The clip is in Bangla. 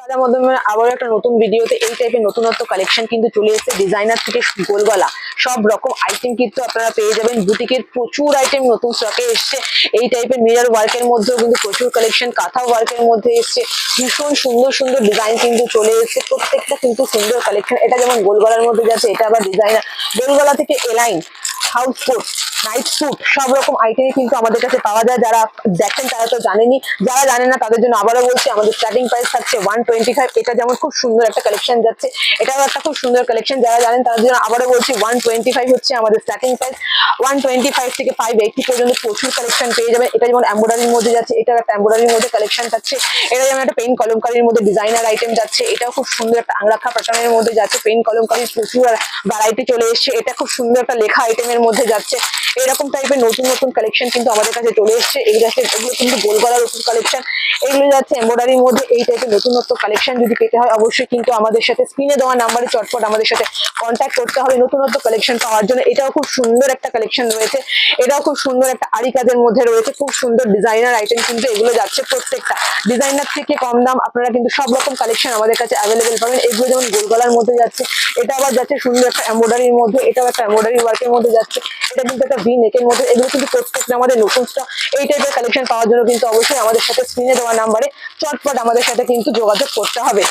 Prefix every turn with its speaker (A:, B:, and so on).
A: তার মাধ্যমে আবার একটা নতুন ভিডিওতে এই টাইপের নতুনত্ব কালেকশন কিন্তু চলে এসেছে। ডিজাইনার থেকে গোল গলা সব রকম আইটেম কিন্তু আপনারা পেয়ে যাবেন। বুটিকের প্রচুর আইটেম নতুন স্টকে এসছে। এই টাইপের মিরর ওয়ার্কের মধ্যেও কিন্তু প্রচুর কালেকশন, কাঁথা ওয়ার্কের মধ্যে এসছে। ভীষণ সুন্দর সুন্দর ডিজাইন কিন্তু চলে এসছে, প্রত্যেকটা কিন্তু সুন্দর কালেকশন। এটা যেমন গোল গলার মধ্যে যাচ্ছে, এটা আবার ডিজাইনার গোল গলা থেকে A line, house coat, night suit সব রকম আইটেমই কিন্তু আমাদের কাছে পাওয়া যায়। যারা দেখেন তারা তো জানেনই, যারা জানেন না তাদের জন্য আবারও বলছি, আমাদের স্টার্টিং প্রাইস থাকছে 125। এটা যেমন খুব সুন্দর একটা কালেকশন যাচ্ছে, এটাও একটা খুব সুন্দর কালেকশন। যারা জানেন তাদের জন্য আবারও বলছি 125 হচ্ছে আমাদের স্টার্টিং প্রাইস। 125 থেকে 580 পর্যন্ত প্রচুর কালেকশন পেয়ে যাবেন। এটা যেমন এমব্রয়ডারির মধ্যে যাচ্ছে, এটাও একটা এমব্রয়ডারির মধ্যে কালেকশন থাকছে। এটা যেমন একটা পেন কলমকারীর মধ্যে ডিজাইনার আইটেম যাচ্ছে, এটাও খুব সুন্দর একটা আংরাখা প্যাটার্নের মধ্যে যাচ্ছে। পেন কলমকারীর প্রচুর ভ্যারাইটি চলে এসছে। এটা খুব সুন্দর একটা লেখা আইটেমের মধ্যে যাচ্ছে। এরকম টাইপের নতুন নতুন কালেকশন কিন্তু আমাদের কাছে চলে এসছে। এগুলো কিন্তু গোল গলার উপর কালেকশন, এগুলো যাচ্ছে এমব্রয়ডারির মধ্যে। এই টাইপের নতুনত্ব কালেকশন যদি পেতে হয় অবশ্যই কিন্তু আমাদের সাথে স্ক্রিনে দেওয়া নাম্বারে চটপট আমাদের সাথে কন্ট্যাক্ট করতে হবে নতুনত্ব কালেকশন পাওয়ার জন্য। এটাও খুব সুন্দর একটা কালেকশন রয়েছে, এটাও খুব সুন্দর একটা আরি কাজের মধ্যে রয়েছে। খুব সুন্দর ডিজাইনার আইটেম কিন্তু এগুলো যাচ্ছে। প্রত্যেকটা ডিজাইনার থেকে কম দাম, আপনারা কিন্তু সব রকম কালেকশন আমাদের কাছে অ্যাভেলেবেল পাবেন। এগুলো যেমন গোল গলার মধ্যে যাচ্ছে, এটা আবার যাচ্ছে সুন্দর একটা এমব্রয়ডারির মধ্যে, এটাও একটা এমব্রয়ডারি ওয়ার্কের মধ্যে যাচ্ছে। এটা কিন্তু একটা ভি নেকের মধ্যে। এগুলো কিন্তু প্রত্যেকটা আমাদের নতুন স্টক। এই টাইপের কালেকশন পাওয়ার জন্য কিন্তু অবশ্যই আমাদের সাথে স্ক্রিনে দেওয়া নাম্বারে চটপট আমাদের সাথে কিন্তু যোগাযোগ করতে হবে।